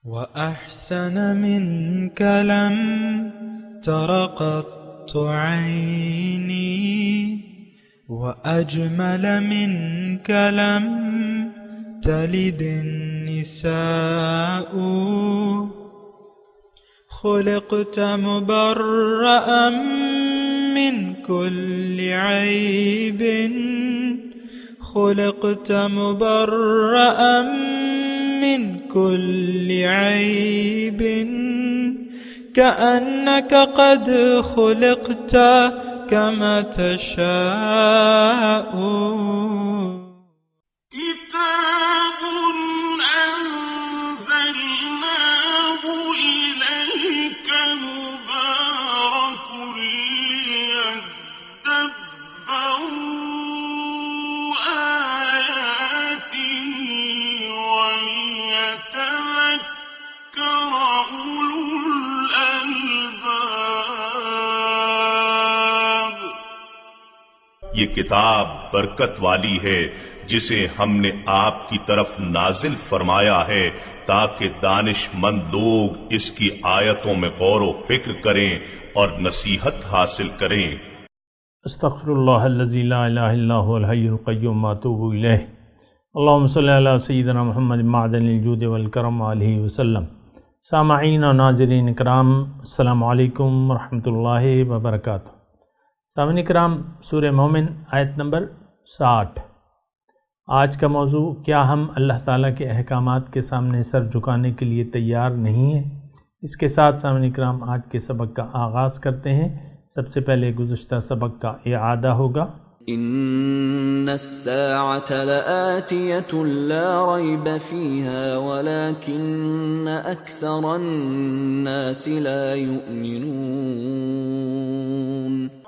وأحسن منك لم تر قط عيني وأجمل منك لم تلد النساء خلقت مبرأ من كل عيب خلقت مبرأ من كل عيب كأنك قد خلقت كما تشاء كتاب أنزلناه إليك مبارك ليدبروا آياته وليتذكر أولو الألباب۔ یہ کتاب برکت والی ہے جسے ہم نے آپ کی طرف نازل فرمایا ہے تاکہ دانش مند لوگ اس کی آیتوں میں غور و فکر کریں اور نصیحت حاصل کریں۔ استغفر اللہ الذی لا الہ الا هو الحی القیوم واتوب الیہ۔ اللہم صلی علی سیدنا محمد معدن الجود والکرم علیہ وسلم۔ سامعین و ناظرین اکرام، السلام علیکم ورحمۃ اللہ وبرکاتہ۔ سامعین اکرام، سورہ مومن آیت نمبر 60۔ آج کا موضوع، کیا ہم اللہ تعالیٰ کے احکامات کے سامنے سر جھکانے کے لیے تیار نہیں ہیں؟ اس کے ساتھ سامعین اکرام آج کے سبق کا آغاز کرتے ہیں۔ سب سے پہلے گزشتہ سبق کا اعادہ ہوگا۔ ان الساعة لآتية لا ريب فيها ولكن اكثر الناس لا يؤمنون۔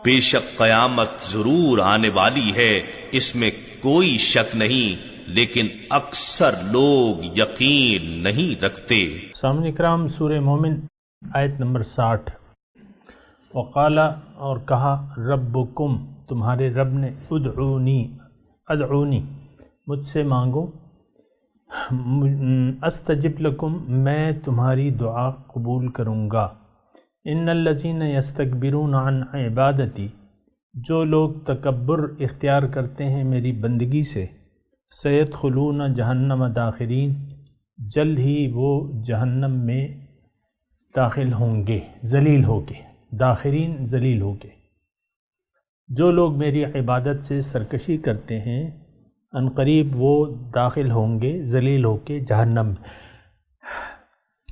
بے شک قیامت ضرور آنے والی ہے، اس میں کوئی شک نہیں، لیکن اکثر لوگ یقین نہیں رکھتے۔ سامعین اکرام، سورہ مومن آیت نمبر 60۔ وقال، اور کہا، ربکم، تمہارے رب نے، ادعونی، مجھ سے مانگو، استجب لکم، میں تمہاری دعا قبول کروں گا۔ ان الذین یستکبرون عن عبادتی، جو لوگ تکبر اختیار کرتے ہیں میری بندگی سے، سیدخلون جہنم داخرین، جلد ہی وہ جہنم میں داخل ہوں گے، ذلیل ہو کے، داخرین ذلیل ہو کے۔ جو لوگ میری عبادت سے سرکشی کرتے ہیں عنقریب وہ داخل ہوں گے ذلیل ہو کے جہنم۔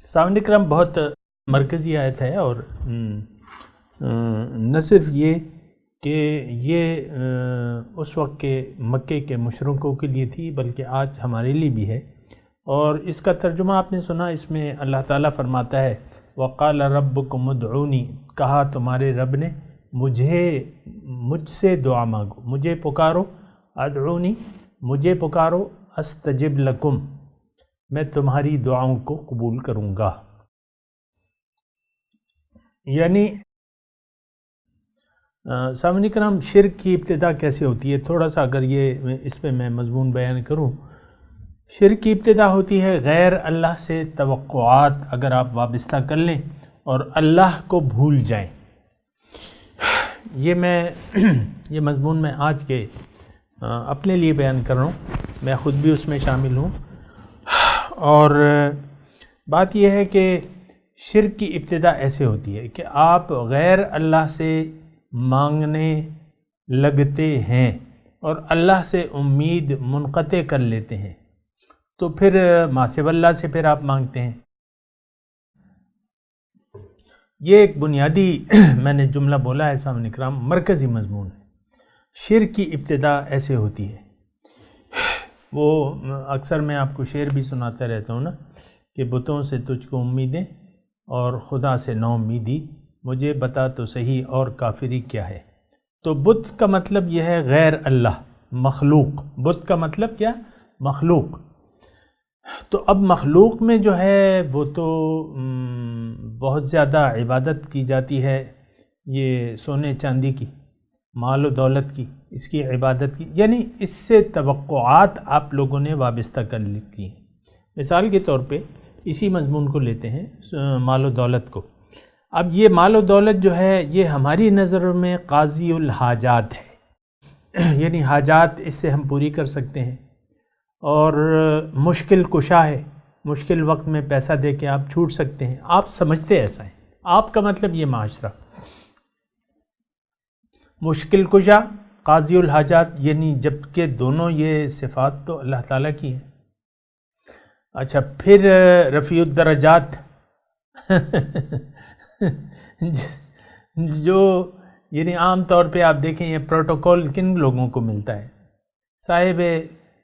سامعین اکرام، بہت مرکزی آیت ہے، اور نہ صرف یہ کہ یہ اس وقت کے مکے کے مشرکوں کے لیے تھی، بلکہ آج ہمارے لیے بھی ہے۔ اور اس کا ترجمہ آپ نے سنا، اس میں اللہ تعالیٰ فرماتا ہے، وقال ربکم ادعونی، کہا تمہارے رب نے مجھ سے دعا مانگو، مجھے پکارو، ادعونی، مجھے پکارو، استجب لکم، میں تمہاری دعاؤں کو قبول کروں گا۔ یعنی سامعین کرام، شرک کی ابتدا کیسے ہوتی ہے؟ تھوڑا سا اگر یہ اس پہ میں مضمون بیان کروں، شرک کی ابتدا ہوتی ہے غیر اللہ سے توقعات اگر آپ وابستہ کر لیں اور اللہ کو بھول جائیں۔ یہ مضمون میں آج کے اپنے لیے بیان کر رہا ہوں، میں خود بھی اس میں شامل ہوں۔ اور بات یہ ہے کہ شرک کی ابتدا ایسے ہوتی ہے کہ آپ غیر اللہ سے مانگنے لگتے ہیں اور اللہ سے امید منقطع کر لیتے ہیں، تو پھر ما سوی اللہ سے پھر آپ مانگتے ہیں۔ یہ ایک بنیادی میں نے جملہ بولا ہے سامنے کرام، مرکزی مضمون ہے۔ شرک کی ابتدا ایسے ہوتی ہے۔ وہ اکثر میں آپ کو شعر بھی سناتا رہتا ہوں نا، کہ بتوں سے تجھ کو امیدیں اور خدا سے نو امیدی، مجھے بتا تو صحیح اور کافری کیا ہے۔ تو بت کا مطلب یہ ہے غیر اللہ، مخلوق۔ بت کا مطلب کیا؟ مخلوق۔ تو اب مخلوق میں جو ہے وہ تو بہت زیادہ عبادت کی جاتی ہے، یہ سونے چاندی کی، مال و دولت کی، اس کی عبادت کی، یعنی اس سے توقعات آپ لوگوں نے وابستہ کر لی ہیں۔ مثال کے طور پہ اسی مضمون کو لیتے ہیں، مال و دولت کو۔ اب یہ مال و دولت جو ہے یہ ہماری نظر میں قاضی الحاجات ہے، یعنی حاجات اس سے ہم پوری کر سکتے ہیں، اور مشکل کشا ہے، مشکل وقت میں پیسہ دے کے آپ چھوٹ سکتے ہیں۔ آپ سمجھتے ایسا ہے، آپ کا مطلب یہ معاشرہ مشکل کشا، قاضی الحاجات، یعنی جبکہ دونوں یہ صفات تو اللہ تعالیٰ کی ہیں۔ اچھا، پھر رفیع الدرجات جو یعنی عام طور پہ آپ دیکھیں یہ پروٹوکول کن لوگوں کو ملتا ہے؟ صاحب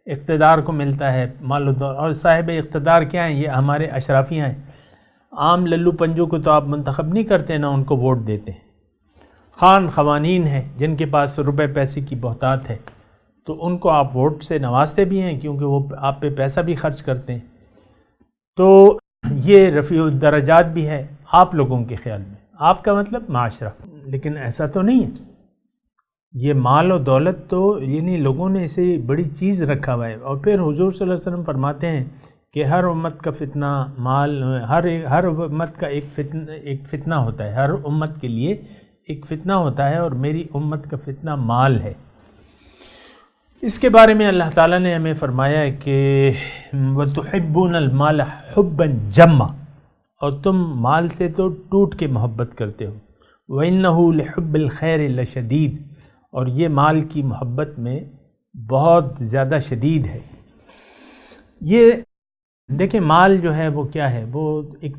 اقتدار کو ملتا ہے مال و دولت، اور صاحب اقتدار کیا ہیں؟ یہ ہمارے اشرافیاں ہیں۔ عام للو پنجو کو تو آپ منتخب نہیں کرتے، نہ ان کو ووٹ دیتے ہیں۔ خان خوانین ہیں جن کے پاس روپے پیسے کی بہتات ہے، تو ان کو آپ ووٹ سے نوازتے بھی ہیں کیونکہ وہ آپ پہ پیسہ بھی خرچ کرتے ہیں۔ تو یہ رفیع الدرجات بھی ہے آپ لوگوں کے خیال میں، آپ کا مطلب معاشرہ، لیکن ایسا تو نہیں ہے۔ یہ مال و دولت تو یعنی لوگوں نے اسے بڑی چیز رکھا ہوا ہے، اور پھر حضور صلی اللہ علیہ وسلم فرماتے ہیں کہ ہر امت کا فتنہ مال، ہر امت کا ایک فتنہ ہوتا ہے، ہر امت کے لیے ایک فتنہ ہوتا ہے، اور میری امت کا فتنہ مال ہے۔ اس کے بارے میں اللہ تعالیٰ نے ہمیں فرمایا ہے کہ وَتُحِبُّونَ الْمَالَ حُبًّا جَمًّا، اور تم مال سے تو ٹوٹ کے محبت کرتے ہو، وَإِنَّهُ لِحُبِّ الْخَيْرِ لَشَدِيدٌ، اور یہ مال کی محبت میں بہت زیادہ شدید ہے۔ یہ دیکھیں مال جو ہے وہ کیا ہے؟ وہ ایک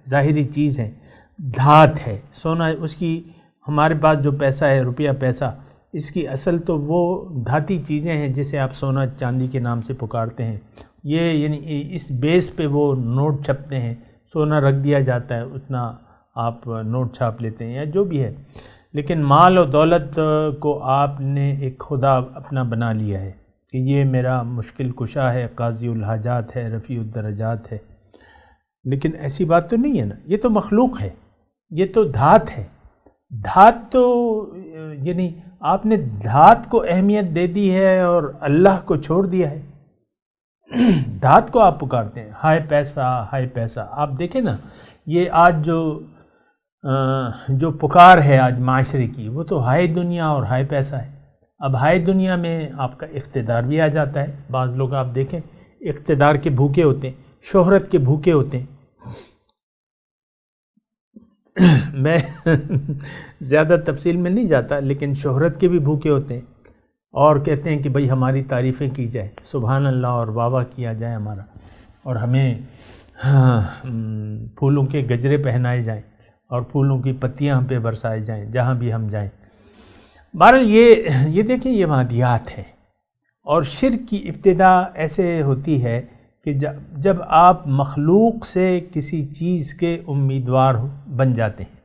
ظاہری چیز ہے، دھات ہے، سونا، اس کی ہمارے پاس جو پیسہ ہے، روپیہ پیسہ، اس کی اصل تو وہ دھاتی چیزیں ہیں جسے آپ سونا چاندی کے نام سے پکارتے ہیں۔ یہ یعنی اس بیس پہ وہ نوٹ چھپتے ہیں، سونا رکھ دیا جاتا ہے، اتنا آپ نوٹ چھاپ لیتے ہیں یا جو بھی ہے۔ لیکن مال و دولت کو آپ نے ایک خدا اپنا بنا لیا ہے کہ یہ میرا مشکل کشا ہے، قاضی الحاجات ہے، رفیع الدرجات ہے۔ لیکن ایسی بات تو نہیں ہے نا، یہ تو مخلوق ہے، یہ تو دھات ہے۔ دھات تو یعنی آپ نے دھات کو اہمیت دے دی ہے اور اللہ کو چھوڑ دیا ہے۔ دھات کو آپ پکارتے ہیں، ہائے پیسہ، ہائے پیسہ۔ آپ دیکھیں نا، یہ آج جو پکار ہے آج معاشرے کی، وہ تو ہائے دنیا اور ہائے پیسہ ہے۔ اب ہائے دنیا میں آپ کا اقتدار بھی آ جاتا ہے۔ بعض لوگ آپ دیکھیں اقتدار کے بھوکے ہوتے ہیں، شہرت کے بھوکے ہوتے ہیں۔ میں زیادہ تفصیل میں نہیں جاتا، لیکن شہرت کے بھی بھوکے ہوتے ہیں، اور کہتے ہیں کہ بھئی ہماری تعریفیں کی جائے، سبحان اللہ، اور واہ واہ کیا جائے ہمارا، اور ہمیں پھولوں کے گجرے پہنائے جائیں اور پھولوں کی پتیاں ہم پہ برسائے جائیں جہاں بھی ہم جائیں۔ بہرحال یہ دیکھیں، یہ مادیات ہے، اور شرک کی ابتدا ایسے ہوتی ہے کہ جب آپ مخلوق سے کسی چیز کے امیدوار بن جاتے ہیں۔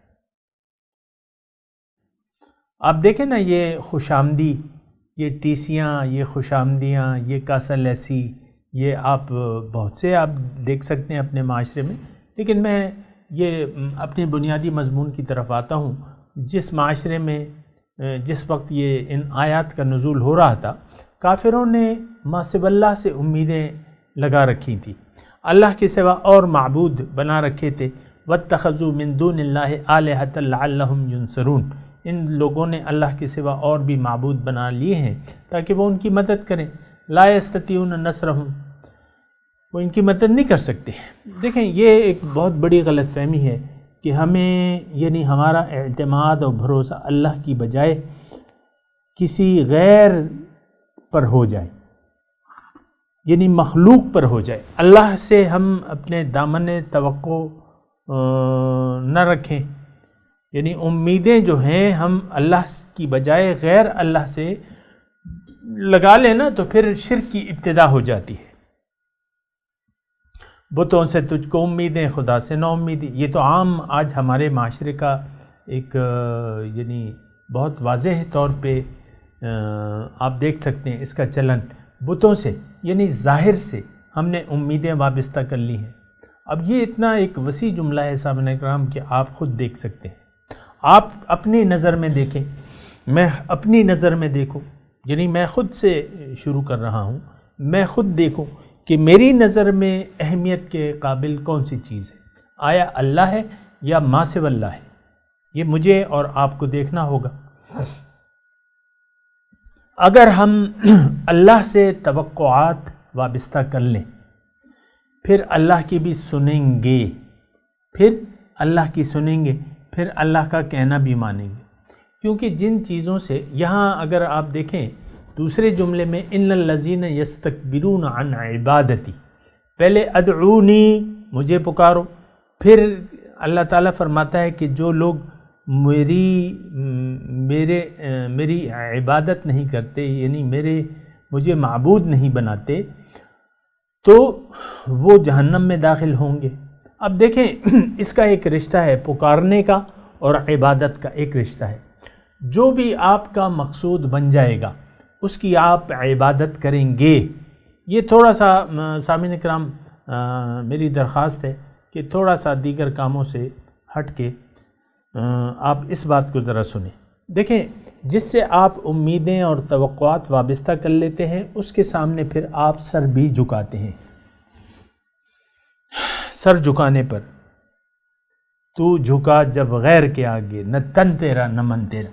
آپ دیکھیں نا، یہ خوش آمدی، یہ ٹیسیاں، یہ خوش آمدیاں، یہ کاسل ایسی، یہ آپ بہت سے آپ دیکھ سکتے ہیں اپنے معاشرے میں۔ لیکن میں یہ اپنے بنیادی مضمون کی طرف آتا ہوں۔ جس معاشرے میں جس وقت یہ ان آیات کا نزول ہو رہا تھا، کافروں نے ما سوی اللہ سے امیدیں لگا رکھی تھی، اللہ کے سوا اور معبود بنا رکھے تھے۔ واتخذوا من دون اللہ آلہۃ لعلہم ینصرون، ان لوگوں نے اللہ کے سوا اور بھی معبود بنا لیے ہیں تاکہ وہ ان کی مدد کریں۔ لا یستطیعون نصرہم، وہ ان کی مدد نہیں کر سکتے۔ دیکھیں، یہ ایک بہت بڑی غلط فہمی ہے کہ ہمیں یعنی ہمارا اعتماد اور بھروسہ اللہ کی بجائے کسی غیر پر ہو جائے، یعنی مخلوق پر ہو جائے۔ اللہ سے ہم اپنے دامن توقع نہ رکھیں، یعنی امیدیں جو ہیں ہم اللہ کی بجائے غیر اللہ سے لگا لیں نا، تو پھر شرک کی ابتدا ہو جاتی ہے۔ بتوں سے تجھ کو امیدیں، خدا سے نا امیدی، یہ تو عام آج ہمارے معاشرے کا ایک یعنی بہت واضح طور پہ آپ دیکھ سکتے ہیں اس کا چلن۔ بتوں سے یعنی ظاہر سے ہم نے امیدیں وابستہ کر لی ہیں۔ اب یہ اتنا ایک وسیع جملہ ہے سامعین اکرام کہ آپ خود دیکھ سکتے ہیں۔ آپ اپنی نظر میں دیکھیں، میں اپنی نظر میں دیکھوں، یعنی میں خود سے شروع کر رہا ہوں، میں خود دیکھوں کہ میری نظر میں اہمیت کے قابل کون سی چیز ہے، آیا اللہ ہے یا ما سوی اللہ ہے؟ یہ مجھے اور آپ کو دیکھنا ہوگا۔ اگر ہم اللہ سے توقعات وابستہ کر لیں، پھر اللہ کی بھی سنیں گے، پھر اللہ کی سنیں گے، پھر اللہ کا کہنا بھی مانیں گے، کیونکہ جن چیزوں سے یہاں اگر آپ دیکھیں دوسرے جملے میں ان الذین یستکبرون عن عبادتی، پہلے ادعونی مجھے پکارو، پھر اللہ تعالیٰ فرماتا ہے کہ جو لوگ میری عبادت نہیں کرتے، یعنی مجھے معبود نہیں بناتے، تو وہ جہنم میں داخل ہوں گے۔ اب دیکھیں اس کا ایک رشتہ ہے، پکارنے کا اور عبادت کا ایک رشتہ ہے۔ جو بھی آپ کا مقصود بن جائے گا اس کی آپ عبادت کریں گے۔ یہ تھوڑا سا سامعین کرام میری درخواست ہے کہ تھوڑا سا دیگر کاموں سے ہٹ کے آپ اس بات کو ذرا سنیں۔ دیکھیں جس سے آپ امیدیں اور توقعات وابستہ کر لیتے ہیں اس کے سامنے پھر آپ سر بھی جھکاتے ہیں۔ سر جھکانے پر تو جھکا جب غیر کے آگے، نہ تن تیرا نہ من تیرا۔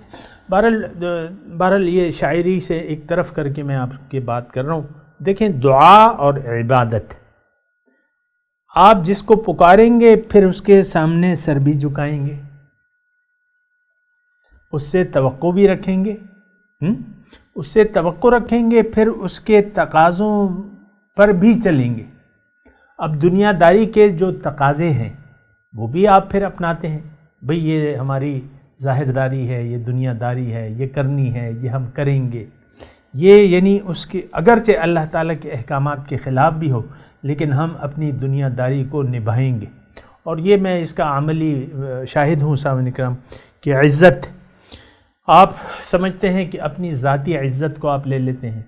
بہرحال یہ شاعری سے ایک طرف کر کے میں آپ کی بات کر رہا ہوں۔ دیکھیں دعا اور عبادت، آپ جس کو پکاریں گے پھر اس کے سامنے سر بھی جھکائیں گے، اس سے توقع بھی رکھیں گے، اس سے توقع رکھیں گے، پھر اس کے تقاضوں پر بھی چلیں گے۔ اب دنیا داری کے جو تقاضے ہیں وہ بھی آپ پھر اپناتے ہیں، بھئی یہ ہماری ظاہر داری ہے، یہ دنیا داری ہے، یہ کرنی ہے، یہ ہم کریں گے، یہ یعنی اس کے اگرچہ اللہ تعالیٰ کے احکامات کے خلاف بھی ہو لیکن ہم اپنی دنیا داری کو نبھائیں گے۔ اور یہ میں اس کا عملی شاہد ہوں سامعین کرام کہ عزت آپ سمجھتے ہیں کہ اپنی ذاتی عزت کو آپ لے لیتے ہیں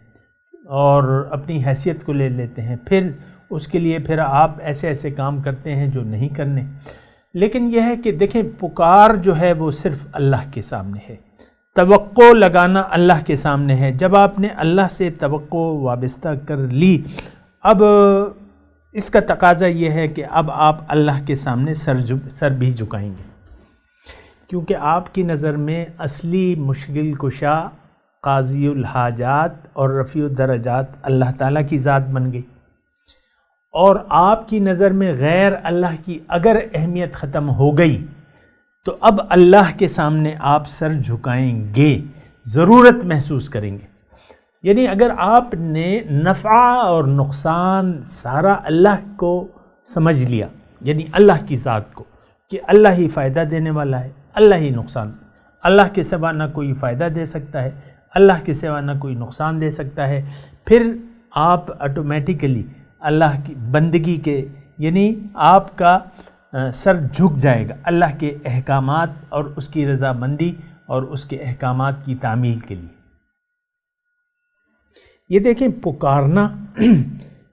اور اپنی حیثیت کو لے لیتے ہیں، پھر اس کے لیے پھر آپ ایسے ایسے کام کرتے ہیں جو نہیں کرنے۔ لیکن یہ ہے کہ دیکھیں پکار جو ہے وہ صرف اللہ کے سامنے ہے، توقع لگانا اللہ کے سامنے ہے۔ جب آپ نے اللہ سے توقع وابستہ کر لی، اب اس کا تقاضا یہ ہے کہ اب آپ اللہ کے سامنے سر بھی جھکائیں گے، کیونکہ آپ کی نظر میں اصلی مشکل کشا، قاضی الحاجات اور رفیع الدرجات اللہ تعالیٰ کی ذات بن گئی، اور آپ کی نظر میں غیر اللہ کی اگر اہمیت ختم ہو گئی تو اب اللہ کے سامنے آپ سر جھکائیں گے، ضرورت محسوس کریں گے۔ یعنی اگر آپ نے نفع اور نقصان سارا اللہ کو سمجھ لیا، یعنی اللہ کی ذات کو، کہ اللہ ہی فائدہ دینے والا ہے، اللہ ہی نقصان، اللہ کے سوا نہ کوئی فائدہ دے سکتا ہے، اللہ کے سوا نہ کوئی نقصان دے سکتا ہے، پھر آپ آٹومیٹیکلی اللہ کی بندگی کے یعنی آپ کا سر جھک جائے گا اللہ کے احکامات اور اس کی رضامندی اور اس کے احکامات کی تعمیل کے لیے۔ یہ دیکھیں پکارنا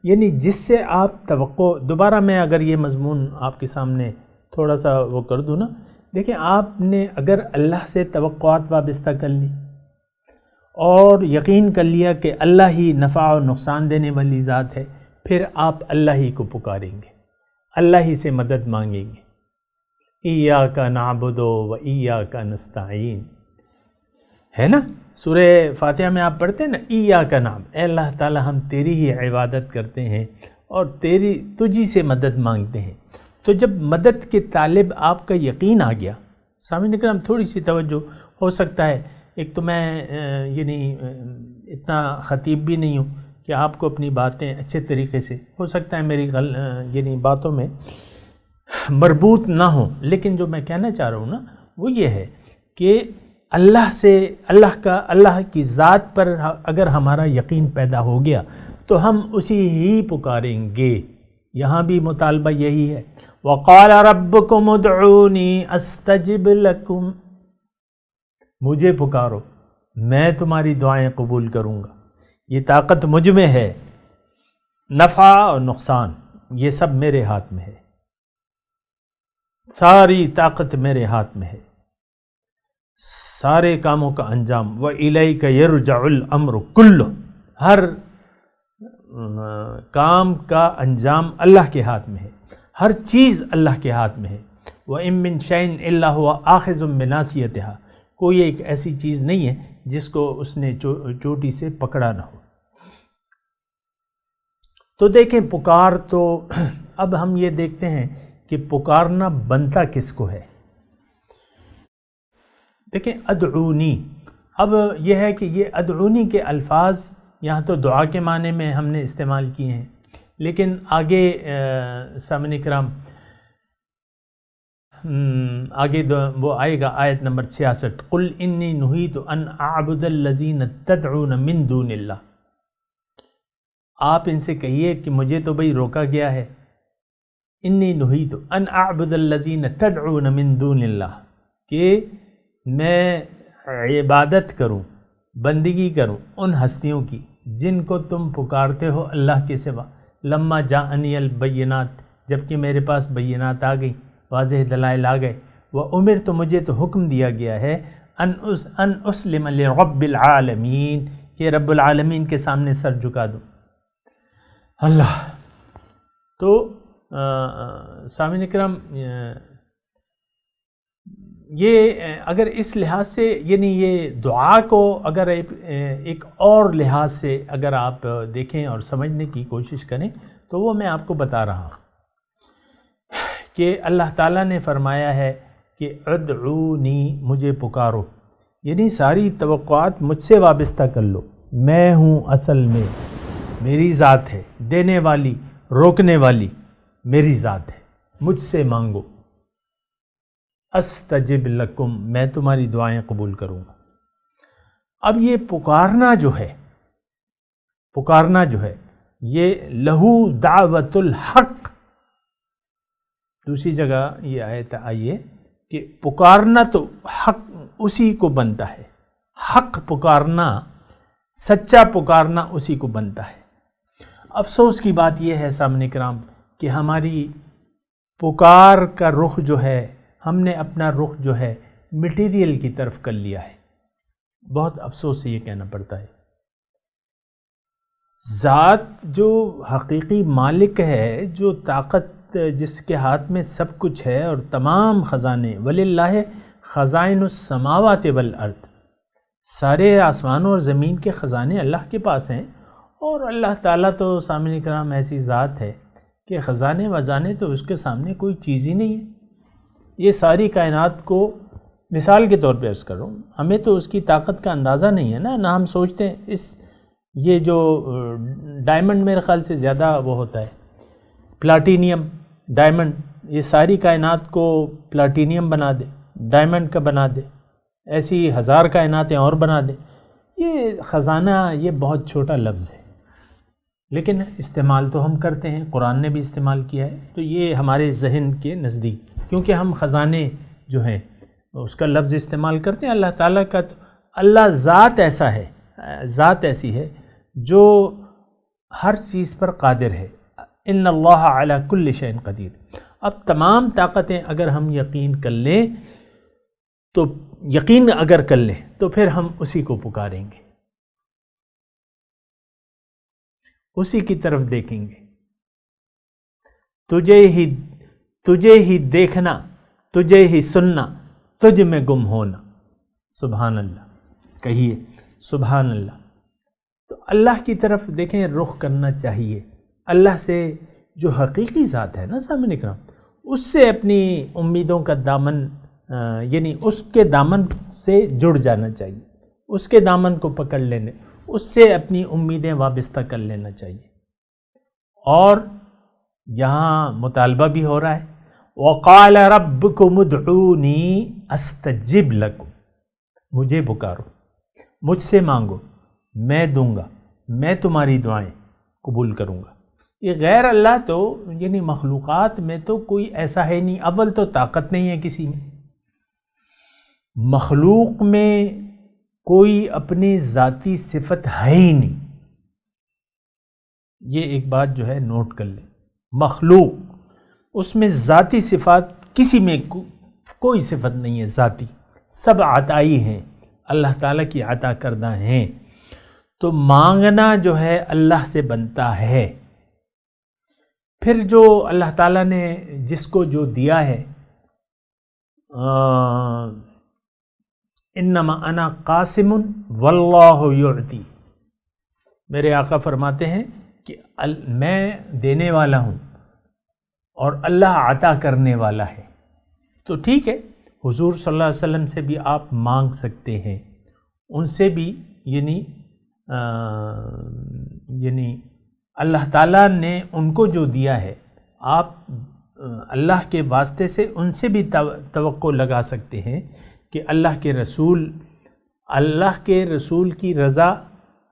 یعنی جس سے آپ توقع، دوبارہ میں اگر یہ مضمون آپ کے سامنے تھوڑا سا وہ کر دوں نا، دیکھیں آپ نے اگر اللہ سے توقعات وابستہ کر لی اور یقین کر لیا کہ اللہ ہی نفع اور نقصان دینے والی ذات ہے، پھر آپ اللہ ہی کو پکاریں گے، اللہ ہی سے مدد مانگیں گے۔ ایاک نعبد و ایاک نستعین، ہے نا سورہ فاتحہ میں آپ پڑھتے ہیں نا، ایاک نعبد، اے اللہ تعالی ہم تیری ہی عبادت کرتے ہیں اور تجھی سے مدد مانگتے ہیں۔ تو جب مدد کے طالب آپ کا یقین آ گیا، سامعین کرام تھوڑی سی توجہ، ہو سکتا ہے ایک تو میں یعنی اتنا خطیب بھی نہیں ہوں کہ آپ کو اپنی باتیں اچھے طریقے سے، ہو سکتا ہے میری یعنی باتوں میں مربوط نہ ہوں، لیکن جو میں کہنا چاہ رہا ہوں نا وہ یہ ہے کہ اللہ کی ذات پر اگر ہمارا یقین پیدا ہو گیا تو ہم اسی ہی پکاریں گے۔ یہاں بھی مطالبہ یہی ہے، وَقَالَ رَبُّكُمُ ادْعُونِي أَسْتَجِبْ لَكُمْ، مجھے پکارو میں تمہاری دعائیں قبول کروں گا۔ یہ طاقت مجھ میں ہے، نفع اور نقصان یہ سب میرے ہاتھ میں ہے، ساری طاقت میرے ہاتھ میں ہے، سارے کاموں کا انجام۔ وَإِلَيْكَ يَرْجَعُ الْأَمْرُ كُلُّهُ، ہر کام کا انجام اللہ کے ہاتھ میں ہے، ہر چیز اللہ کے ہاتھ میں ہے۔ وَإِن مِّن شَيْءٍ إِلَّا هُوَ آخِذٌ بِنَاصِيَتِهَا، کوئی ایک ایسی چیز نہیں ہے جس کو اس نے چوٹی سے پکڑا نہ ہو۔ تو دیکھیں پکار، تو اب ہم یہ دیکھتے ہیں کہ پکارنا بنتا کس کو ہے۔ دیکھیں ادعونی، اب یہ ہے کہ یہ ادعونی کے الفاظ یہاں تو دعا کے معنی میں ہم نے استعمال کیے ہیں، لیکن آگے سامعین کرام آگے وہ آئے گا آیت نمبر 66، قل انی نہیت ان اعبد الذین تدعون من دون اللہ۔ آپ ان سے کہیے کہ مجھے تو بھئی روکا گیا ہے، انی نہیت ان اعبد الذین تدعون من دون اللہ، کہ میں عبادت کروں، بندگی کروں ان ہستیوں کی جن کو تم پکارتے ہو اللہ کے سوا، لما جاءنی البینات، جبکہ میرے پاس بینات آ گئی، واضح دلائل آ گئے، وَأُمِرْ، تو مجھے تو حکم دیا گیا ہے ان اسلم لرب العالمین، کہ رب العالمین کے سامنے سر جھکا دوں۔ اللہ، تو سامعین کرام یہ اگر اس لحاظ سے، یعنی یہ دعا کو اگر ایک اور لحاظ سے اگر آپ دیکھیں اور سمجھنے کی کوشش کریں تو وہ میں آپ کو بتا رہا ہوں کہ اللہ تعالیٰ نے فرمایا ہے کہ ادعونی، مجھے پکارو، یعنی ساری توقعات مجھ سے وابستہ کر لو، میں ہوں اصل میں، میری ذات ہے، دینے والی روکنے والی میری ذات ہے، مجھ سے مانگو، استجب لکم، میں تمہاری دعائیں قبول کروں گا۔ اب یہ پکارنا جو ہے یہ لہو دعوت الحق، دوسری جگہ یہ آیت آئیے کہ پکارنا تو حق اسی کو بنتا ہے، حق پکارنا، سچا پکارنا اسی کو بنتا ہے۔ افسوس کی بات یہ ہے سامعین کرام کہ ہماری پکار کا رخ جو ہے، ہم نے اپنا رخ جو ہے مٹیریل کی طرف کر لیا ہے۔ بہت افسوس سے یہ کہنا پڑتا ہے، ذات جو حقیقی مالک ہے، جو طاقت جس کے ہاتھ میں سب کچھ ہے اور تمام خزانے، وَلِلَّهِ خَزَائِنُ السَّمَاوَاتِ وَالْأَرْضِ، سارے آسمانوں اور زمین کے خزانے اللہ کے پاس ہیں، اور اللہ تعالیٰ تو سامعین کرام ایسی ذات ہے کہ خزانے وزانے تو اس کے سامنے کوئی چیز ہی نہیں ہے۔ یہ ساری کائنات کو مثال کے طور پہ عرض کر رہا ہوں، ہمیں تو اس کی طاقت کا اندازہ نہیں ہے نہ ہم سوچتے ہیں یہ جو ڈائمنڈ میرے خیال سے زیادہ وہ ہوتا ہے، پلاٹینیم، ڈائمنڈ، یہ ساری کائنات کو پلاٹینیم بنا دے، ڈائمنڈ کا بنا دے، ایسی ہزار کائناتیں اور بنا دے۔ یہ خزانہ یہ بہت چھوٹا لفظ ہے، لیکن استعمال تو ہم کرتے ہیں، قرآن نے بھی استعمال کیا ہے، تو یہ ہمارے ذہن کے نزدیک، کیونکہ ہم خزانے جو ہیں اس کا لفظ استعمال کرتے ہیں۔ اللہ تعالیٰ کا تو اللہ ذات ایسا ہے، ذات ایسی ہے جو ہر چیز پر قادر ہے، ان اللہ علی کل شیء قدیر۔ اب تمام طاقتیں اگر ہم یقین کر لیں تو پھر ہم اسی کو پکاریں گے، اسی کی طرف دیکھیں گے، تجھے ہی دیکھنا، تجھے ہی سننا، تجھ میں گم ہونا۔ سبحان اللہ، کہیے سبحان اللہ۔ تو اللہ کی طرف دیکھیں رخ کرنا چاہیے، اللہ سے جو حقیقی ذات ہے نا سامنے کرام، اس سے اپنی امیدوں کا دامن، یعنی اس کے دامن سے جڑ جانا چاہیے، اس کے دامن کو پکڑ لینے، اس سے اپنی امیدیں وابستہ کر لینا چاہیے۔ اور یہاں مطالبہ بھی ہو رہا ہے، وَقَالَ رَبُّكُمُ ادْعُونِي أَسْتَجِبْ لَكُمْ، مجھے پکارو، مجھ سے مانگو، میں دوں گا، میں تمہاری دعائیں قبول کروں گا۔ یہ غیر اللہ تو یعنی مخلوقات میں تو کوئی ایسا ہے نہیں، اول تو طاقت نہیں ہے کسی میں، مخلوق میں کوئی اپنی ذاتی صفت ہے ہی نہیں۔ یہ ایک بات جو ہے نوٹ کر لیں، مخلوق اس میں ذاتی صفات کسی میں کوئی صفت نہیں ہے ذاتی، سب عطائی ہیں، اللہ تعالیٰ کی عطا کردہ ہیں۔ تو مانگنا جو ہے اللہ سے بنتا ہے. پھر جو اللہ تعالیٰ نے جس کو جو دیا ہے، انما انا قاسم واللہ یعطی، میرے آقا فرماتے ہیں کہ میں دینے والا ہوں اور اللہ عطا کرنے والا ہے. تو ٹھیک ہے، حضور صلی اللہ علیہ وسلم سے بھی آپ مانگ سکتے ہیں، ان سے بھی یعنی اللہ تعالیٰ نے ان کو جو دیا ہے، آپ اللہ کے واسطے سے ان سے بھی توقع لگا سکتے ہیں کہ اللہ کے رسول کی رضا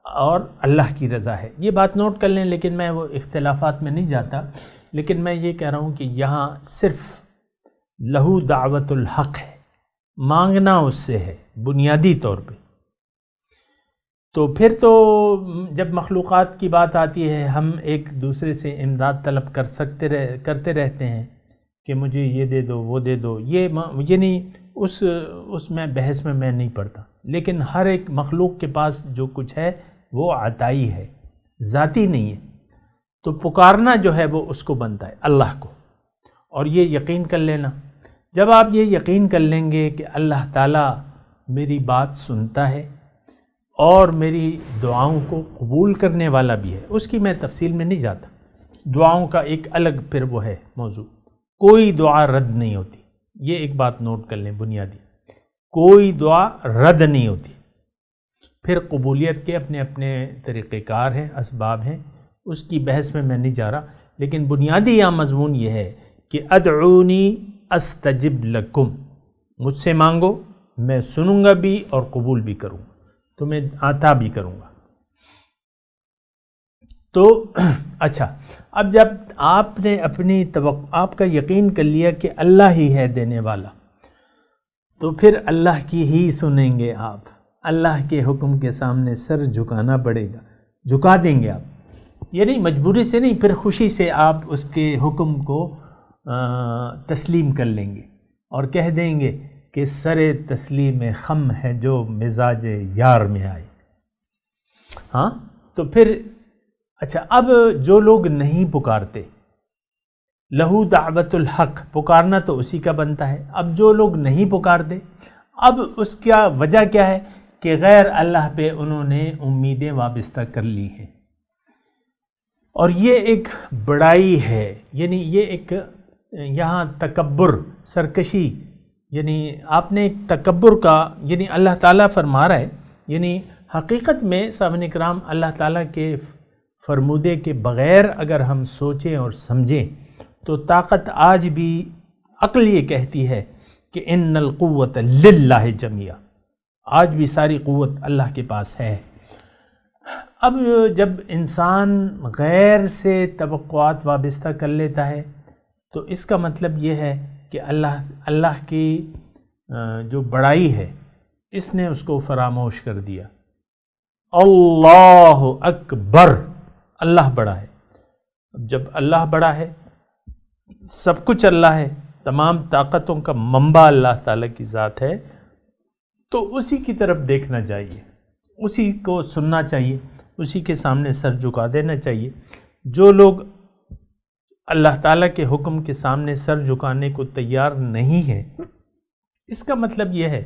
اور اللہ کی رضا ہے. یہ بات نوٹ کر لیں، لیکن میں وہ اختلافات میں نہیں جاتا، لیکن میں یہ کہہ رہا ہوں کہ یہاں صرف لہو دعوت الحق ہے، مانگنا اس سے ہے بنیادی طور پہ. تو پھر تو جب مخلوقات کی بات آتی ہے، ہم ایک دوسرے سے امداد طلب کرتے رہتے ہیں کہ مجھے یہ دے دو، وہ دے دو. یہ نہیں، اس میں بحث میں نہیں پڑتا، لیکن ہر ایک مخلوق کے پاس جو کچھ ہے وہ عطائی ہے، ذاتی نہیں ہے. تو پکارنا جو ہے وہ اس کو بنتا ہے، اللہ کو. اور یہ یقین کر لینا، جب آپ یہ یقین کر لیں گے کہ اللہ تعالیٰ میری بات سنتا ہے اور میری دعاؤں کو قبول کرنے والا بھی ہے، اس کی میں تفصیل میں نہیں جاتا. دعاؤں کا ایک الگ پھر وہ ہے موضوع. کوئی دعا رد نہیں ہوتی، یہ ایک بات نوٹ کر لیں بنیادی. کوئی دعا رد نہیں ہوتی. پھر قبولیت کے اپنے اپنے طریقہ کار ہیں، اسباب ہیں، اس کی بحث میں نہیں جا رہا. لیکن بنیادی یہاں مضمون یہ ہے کہ ادعونی استجب لکم، مجھ سے مانگو، میں سنوں گا بھی اور قبول بھی کروں گا، تمہیں عطا بھی کروں گا. تو اچھا، اب جب آپ نے آپ کا یقین کر لیا کہ اللہ ہی ہے دینے والا، تو پھر اللہ کی ہی سنیں گے آپ. اللہ کے حکم کے سامنے سر جھکانا پڑے گا، جھکا دیں گے آپ. یہ نہیں مجبوری سے نہیں، پھر خوشی سے آپ اس کے حکم کو تسلیم کر لیں گے اور کہہ دیں گے کہ سر تسلیم خم ہے جو مزاج یار میں آئے. ہاں، تو پھر اچھا، اب جو لوگ نہیں پکارتے، لہو دعوت الحق، پکارنا تو اسی کا بنتا ہے. اب جو لوگ نہیں پکارتے، اب اس کا وجہ کیا ہے کہ غیر اللہ پہ انہوں نے امیدیں وابستہ کر لی ہیں. اور یہ ایک بڑائی ہے، یعنی یہ ایک یہاں تکبر، سرکشی، یعنی آپ نے ایک تکبر کا، یعنی اللہ تعالیٰ فرما رہا ہے، یعنی حقیقت میں صاحبان اکرام اللہ تعالیٰ کے فرمودے کے بغیر اگر ہم سوچیں اور سمجھیں تو طاقت آج بھی عقل یہ کہتی ہے کہ ان القوت للہ جمیعا، آج بھی ساری قوت اللہ کے پاس ہے. اب جب انسان غیر سے توقعات وابستہ کر لیتا ہے تو اس کا مطلب یہ ہے کہ اللہ کی جو بڑائی ہے اس نے اس کو فراموش کر دیا. اللہ اکبر، اللہ بڑا ہے. جب اللہ بڑا ہے، سب کچھ اللہ ہے، تمام طاقتوں کا منبع اللہ تعالیٰ کی ذات ہے، تو اسی کی طرف دیکھنا چاہیے، اسی کو سننا چاہیے، اسی کے سامنے سر جھکا دینا چاہیے. جو لوگ اللہ تعالیٰ کے حکم کے سامنے سر جھکانے کو تیار نہیں ہیں، اس کا مطلب یہ ہے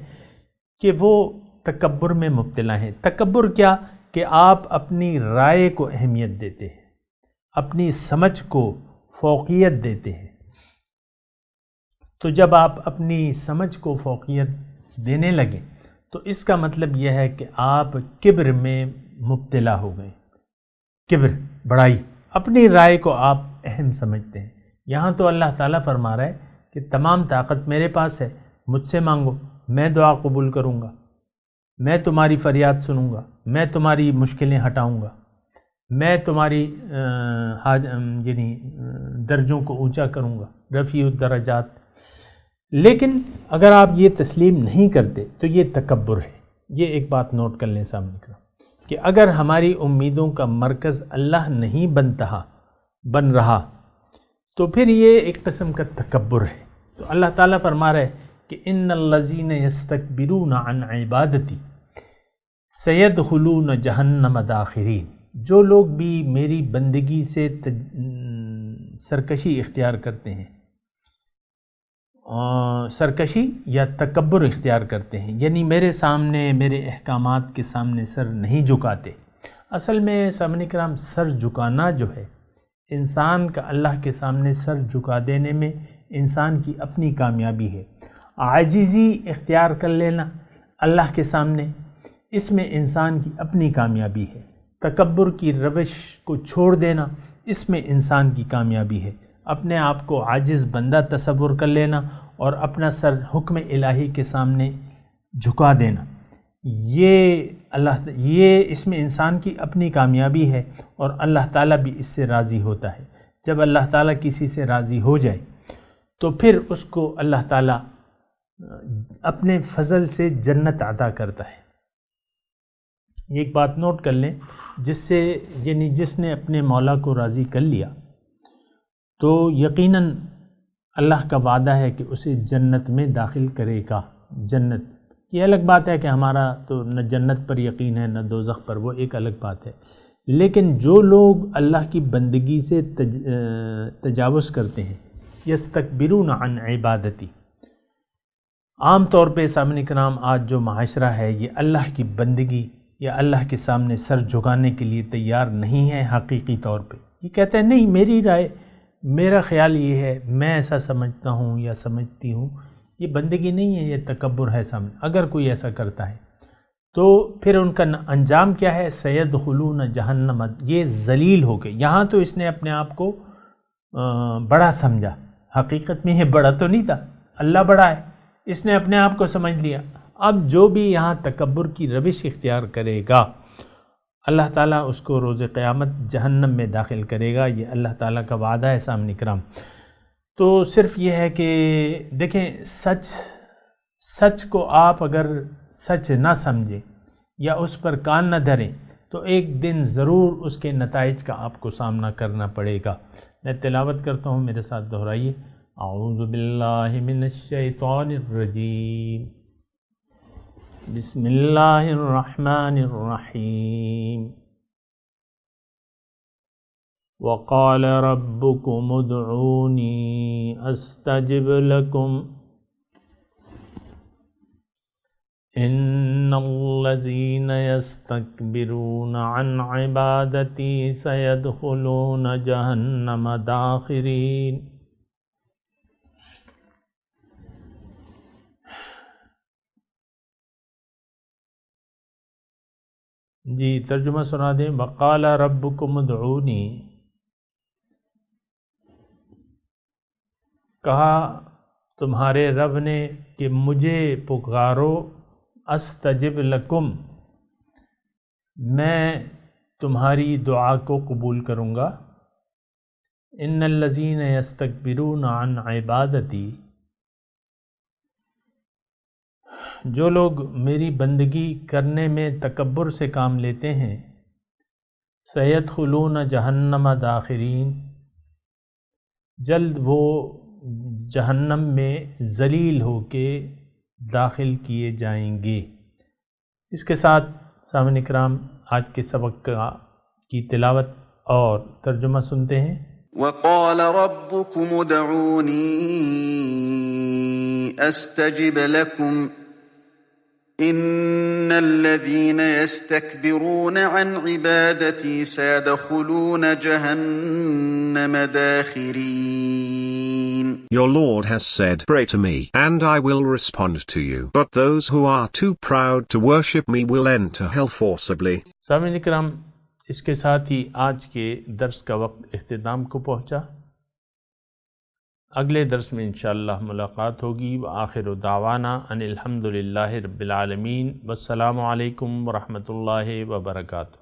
کہ وہ تکبر میں مبتلا ہیں. تکبر کیا؟ کہ آپ اپنی رائے کو اہمیت دیتے ہیں، اپنی سمجھ کو فوقیت دیتے ہیں. تو جب آپ اپنی سمجھ کو فوقیت دینے لگیں تو اس کا مطلب یہ ہے کہ آپ کبر میں مبتلا ہو گئے. کبر، بڑائی، اپنی رائے کو آپ اہم سمجھتے ہیں. یہاں تو اللہ تعالیٰ فرما رہا ہے کہ تمام طاقت میرے پاس ہے، مجھ سے مانگو، میں دعا قبول کروں گا، میں تمہاری فریاد سنوں گا، میں تمہاری مشکلیں ہٹاؤں گا، میں تمہاری یعنی درجوں کو اونچا کروں گا، رفیع الدرجات. لیکن اگر آپ یہ تسلیم نہیں کرتے تو یہ تکبر ہے. یہ ایک بات نوٹ کر لیں سامنے کہ اگر ہماری امیدوں کا مرکز اللہ نہیں بن رہا تو پھر یہ ایک قسم کا تکبر ہے. تو اللہ تعالیٰ فرما رہا ہے کہ ان الذین یستکبرون عن عبادتی، سیدخلون جہنم داخرین، جو لوگ بھی میری بندگی سے سرکشی اختیار کرتے ہیں، سرکشی یا تکبر اختیار کرتے ہیں، یعنی میرے سامنے، میرے احکامات کے سامنے سر نہیں جھکاتے۔ اصل میں سامعین کرام سر جھکانا جو ہے، انسان کا اللہ کے سامنے سر جھکا دینے میں انسان کی اپنی کامیابی ہے۔ عاجزی اختیار کر لینا اللہ کے سامنے، اس میں انسان کی اپنی کامیابی ہے۔ تکبر کی روش کو چھوڑ دینا، اس میں انسان کی کامیابی ہے۔ اپنے آپ کو عاجز بندہ تصور کر لینا اور اپنا سر حکم الہی کے سامنے جھکا دینا، یہ اس میں انسان کی اپنی کامیابی ہے، اور اللہ تعالیٰ بھی اس سے راضی ہوتا ہے۔ جب اللہ تعالیٰ کسی سے راضی ہو جائے تو پھر اس کو اللہ تعالیٰ اپنے فضل سے جنت عطا کرتا ہے۔ ایک بات نوٹ کر لیں، جس نے اپنے مولا کو راضی کر لیا تو یقیناً اللہ کا وعدہ ہے کہ اسے جنت میں داخل کرے گا۔ جنت یہ الگ بات ہے کہ ہمارا تو نہ جنت پر یقین ہے نہ دوزخ پر، وہ ایک الگ بات ہے، لیکن جو لوگ اللہ کی بندگی سے تجاوز کرتے ہیں، یستکبرون عن عبادتی، عام طور پہ سامعین کرام آج جو معاشرہ ہے یہ اللہ کی بندگی یا اللہ کے سامنے سر جھکانے کے لیے تیار نہیں ہے حقیقی طور پہ۔ یہ کہتے ہیں نہیں، میری رائے، میرا خیال یہ ہے، میں ایسا سمجھتا ہوں یا سمجھتی ہوں، یہ بندگی نہیں ہے، یہ تکبر ہے سامنے۔ اگر کوئی ایسا کرتا ہے تو پھر ان کا انجام کیا ہے؟ سیدخلون جہنم، یہ ذلیل ہو گئے۔ یہاں تو اس نے اپنے آپ کو بڑا سمجھا، حقیقت میں یہ بڑا تو نہیں تھا، اللہ بڑا ہے، اس نے اپنے آپ کو سمجھ لیا۔ اب جو بھی یہاں تکبر کی روش اختیار کرے گا، اللہ تعالیٰ اس کو روز قیامت جہنم میں داخل کرے گا، یہ اللہ تعالیٰ کا وعدہ ہے سامعین کرام۔ تو صرف یہ ہے کہ دیکھیں، سچ کو آپ اگر سچ نہ سمجھیں یا اس پر کان نہ دھریں تو ایک دن ضرور اس کے نتائج کا آپ کو سامنا کرنا پڑے گا۔ میں تلاوت کرتا ہوں، میرے ساتھ دہرائیے۔ اعوذ باللہ من الشیطان الرجیم، بسم اللہ الرحمن الرحیم۔ وقال ربكم ادعوني استجب لكم ان الذين يستكبرون عن عبادتي سيدخلون جهنم داخرين۔ جی ترجمہ سنا دیں۔ وقال ربكم ادعوني، کہا تمہارے رب نے کہ مجھے پکارو، استجب لکم، میں تمہاری دعا کو قبول کروں گا۔ ان الذین یستکبرون عن عبادتی، جو لوگ میری بندگی کرنے میں تکبر سے کام لیتے ہیں، سیدخلون جہنم داخرین، جلد وہ جہنم میں ذلیل ہو کے داخل کیے جائیں گے۔ اس کے ساتھ سامعین اکرام آج کے سبق کی تلاوت اور ترجمہ سنتے ہیں۔ وقال ربكم ادعوني استجب لكم ان الذين يستكبرون عن عبادتي سيدخلون جهنم داخرين۔ Your Lord has said, pray to me, and I will respond to you. But those who are too proud to worship me will enter hell forcibly. سامعین اکرام، اس کے ساتھ ہی آج کے درس کا وقت اختتام کو پہنچا۔ اگلے درس میں انشاءاللہ ملاقات ہوگی۔ وآخر دعوانا ان الحمدللہ رب العالمین، والسلام علیکم ورحمۃ اللہ وبرکاتہ۔